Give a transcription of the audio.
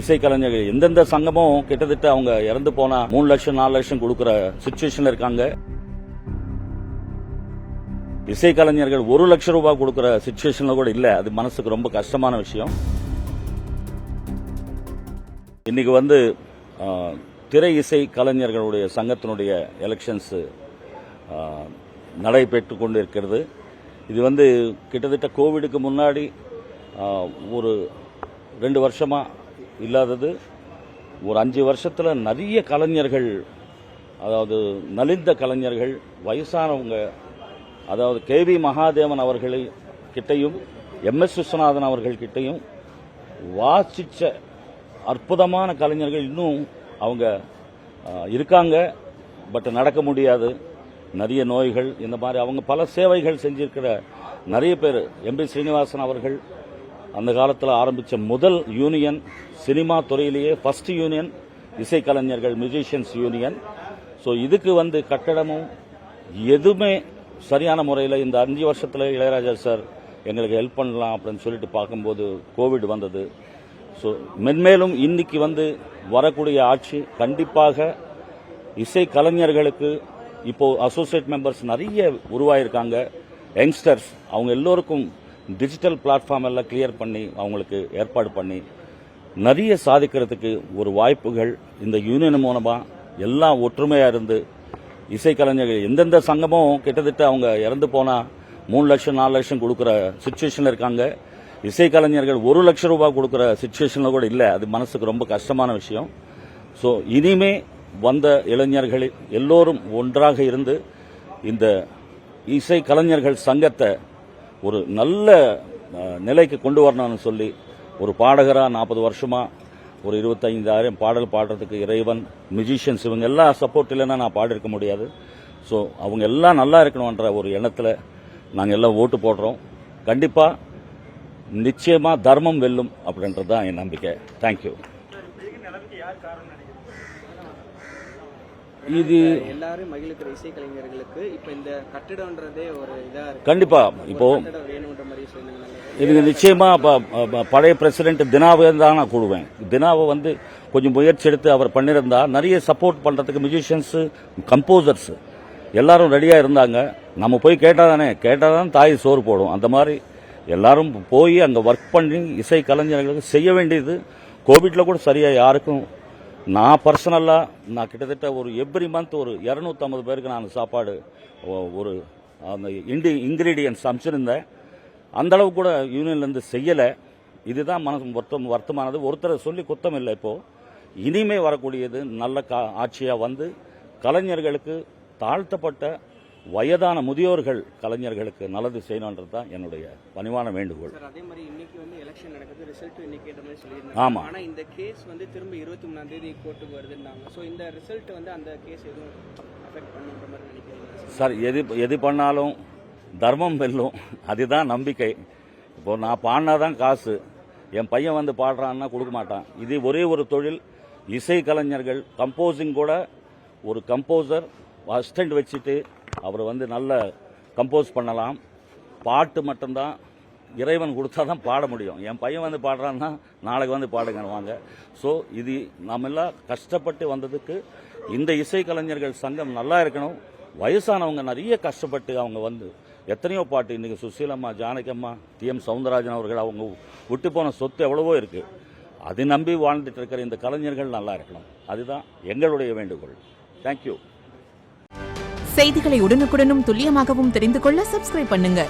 இசைக்கலைஞர்கள் எந்தெந்த சங்கமும் கிட்டத்தட்ட அவங்க இறந்து போனா 3 லட்சம் 4 லட்சம் கொடுக்கிற சிச்சுவேஷன்ல இருக்காங்க. இசைக்கலைஞர்கள் 1 லட்சம் ரூபாய் கொடுக்கிற சிச்சுவேஷன்ல கூட இல்ல. அது மனசுக்கு ரொம்ப கஷ்டமான விஷயம். இன்னைக்கு திரை இசை கலைஞர்களுடைய சங்கத்தினுடைய எலெக்ஷன்ஸ் நடைபெற்றுக் கொண்டிருக்கிறது. இது கிட்டத்தட்ட கோவிடுக்கு முன்னாடி ஒரு 2 வருஷமா இல்லாதது. ஒரு 5 வருஷத்துல நிறைய கலைஞர்கள், அதாவது நலிந்த கலைஞர்கள், வயசானவங்க, அதாவது கேவி மகாதேவன் அவர்கள் கிட்டையும் MS விஸ்வநாதன் அவர்கள் கிட்டையும் வாசிச்ச அற்புதமான கலைஞர்கள் இன்னும் அவங்க இருக்காங்க. பட் நடக்க முடியாது, நிறைய நோய்கள், இந்த மாதிரி அவங்க பல சேவைகள் செஞ்சிருக்கிற நிறைய பேர். MP ஸ்ரீனிவாசன் அவர்கள் அந்த காலத்தில் ஆரம்பித்த முதல் யூனியன், சினிமா துறையிலேயே ஃபர்ஸ்ட் யூனியன் இசைக்கலைஞர்கள், மியூசிஷியன்ஸ் யூனியன். ஸோ இதுக்கு கட்டடமும் எதுவுமே சரியான முறையில் இந்த 5 வருஷத்தில் இளையராஜா சார் எங்களுக்கு ஹெல்ப் பண்ணலாம் அப்படின்னு சொல்லிட்டு பார்க்கும்போது கோவிட் வந்தது. ஸோ மென்மேலும் இன்னைக்கு வரக்கூடிய ஆட்சி கண்டிப்பாக இசை கலைஞர்களுக்கு இப்போ அசோசியேட் மெம்பர்ஸ் நிறைய உருவாயிருக்காங்க. யங்ஸ்டர்ஸ் அவங்க எல்லோருக்கும் டிஜிட்டல் பிளாட்ஃபார்ம் எல்லாம் கிளியர் பண்ணி அவங்களுக்கு ஏற்பாடு பண்ணி நிறைய சாதிக்கிறதுக்கு ஒரு வாய்ப்புகள் இந்த யூனியன் மூலமா எல்லாம் ஒற்றுமையா இருந்து இசைக்கலைஞர்கள் எந்தெந்த சங்கமும் கிட்டத்தட்ட அவங்க இறந்து போனா 3 லட்சம் 4 லட்சம் கொடுக்கிற சிச்சுவேஷன்ல இருக்காங்க. இசைக்கலைஞர்கள் 1 லட்சம் ரூபாய் கொடுக்கிற சிச்சுவேஷன்ல கூட இல்ல. அது மனசுக்கு ரொம்ப கஷ்டமான விஷயம். ஸோ இனிமே வந்த இளைஞர்கள் எல்லோரும் ஒன்றாக இருந்து இந்த இசை கலைஞர்கள் சங்கத்தை ஒரு நல்ல நிலைக்கு கொண்டு வரணும்னு சொல்லி, ஒரு பாடகரா 40 வருஷமா ஒரு 25,000 பாடல் பாடுறதுக்கு இறைவன், மியூசிஷியன்ஸ் இவங்க எல்லாம் சப்போர்ட் இல்லைன்னா நான் பாடிருக்க முடியாது. ஸோ அவங்க எல்லாம் நல்லா இருக்கணும்ன்ற ஒரு எண்ணத்தில் நாங்கள் எல்லாம் ஓட்டு போடுறோம். கண்டிப்பா நிச்சயமா தர்மம் வெல்லும் அப்படின்றது தான் என் நம்பிக்கை. தேங்க்யூ. இது எல்லாரும் மகிழ்கிற இசைக்கலைஞர்களுக்கு இப்ப இந்த கட்டிடம்ன்றதே ஒரு இதா இருக்கு. கண்டிப்பா இப்போ இதுக்கு நிச்சயமா பழைய பிரசிடென்ட் தினாவை தான் நான் கூடுவேன். தினாவை கொஞ்சம் முயற்சி எடுத்து அவர் பண்ணிருந்தா நிறைய சப்போர்ட் பண்றதுக்கு மியூசிஷியன்ஸ், கம்போசர்ஸ் எல்லாரும் ரெடியா இருந்தாங்க. நம்ம போய் கேட்டாதான் தாய் சோறு போடும். அந்த மாதிரி எல்லாரும் போய் அங்க ஒர்க் பண்ணி இசை கலைஞர்களுக்கு செய்ய வேண்டியது. கோவிட்ல கூட சரியா யாருக்கும், நான் பர்சனலா நான் கிட்டத்தட்ட ஒரு எவ்ரி மந்த் ஒரு 250 பேருக்கு நான் சாப்பாடு ஒரு அந்த இன்கிரீடியன்ஸ் அமைச்சிருந்தேன். அந்த அளவு கூட யூனியன்ல இருந்து செய்யல. இதுதான் மனசு வருத்தமானது. ஒருத்தரை சொல்லி குத்தம் இல்லை. இப்போ இனிமே வரக்கூடியது நல்ல ஆட்சியா கலைஞர்களுக்கு, தாழ்த்தப்பட்ட வயதான முதியோர்கள் கலைஞர்களுக்கு நல்லது செய்யணும்ன்றது தான் என்னுடைய பணிவான வேண்டுகோள். அதே மாதிரி இன்னைக்கு எலெக்ஷன் நடக்குது, ரிசல்ட் இன்னைக்கு ஏற்ற மாதிரி சொல்லியிருந்தாங்க. ஆமா, ஆனா இந்த கேஸ் திரும்ப 23ஆம் தேதி கோர்ட்டுக்கு வருதுன்னாங்க. சோ இந்த ரிசல்ட் அந்த கேஸ் எதுவும் அஃபெக்ட் பண்ணுன்ற மாதிரி நினைக்கிறீங்க சார்? எது பண்ணாலும் தர்மம் வெல்லும், அதுதான் நம்பிக்கை. இப்போ நான் பாடினாதான் காசு, என் பையன் பாடுறான்னா கொடுக்க மாட்டான். இது ஒரே ஒரு தொழில். இசை கலைஞர்கள் கம்போசிங் கூட ஒரு கம்போசர் அசிஸ்டன்ட் வச்சுட்டு அவர் நல்ல கம்போஸ் பண்ணலாம். பாட்டு மட்டும்தான் இறைவன் கொடுத்தாதான் பாட முடியும். என் பையன் பாடுறான்னா நாளைக்கு பாடுங்க. ஸோ இது நாம எல்லாம் கஷ்டப்பட்டு வந்ததுக்கு இந்த இசை கலைஞர்கள் சங்கம் நல்லா இருக்கணும். வயசானவங்க நிறைய கஷ்டப்பட்டு அவங்க எத்தனையோ பாட்டு, இன்னைக்கு சுசீலம்மா, ஜானகம்மா, TM சவுந்தரராஜன் அவர்கள் அவங்க விட்டு போன சொத்து எவ்வளவோ இருக்கு. அதை நம்பி வாழ்ந்துட்டு இருக்கிற இந்த கலைஞர்கள் நல்லா இருக்கணும். அதுதான் எங்களுடைய வேண்டுகோள். தேங்க்யூ. செய்திகளை உடனுக்குடனும் துல்லியமாகவும் தெரிந்து கொள்ள சப்ஸ்கிரைப் பண்ணுங்க.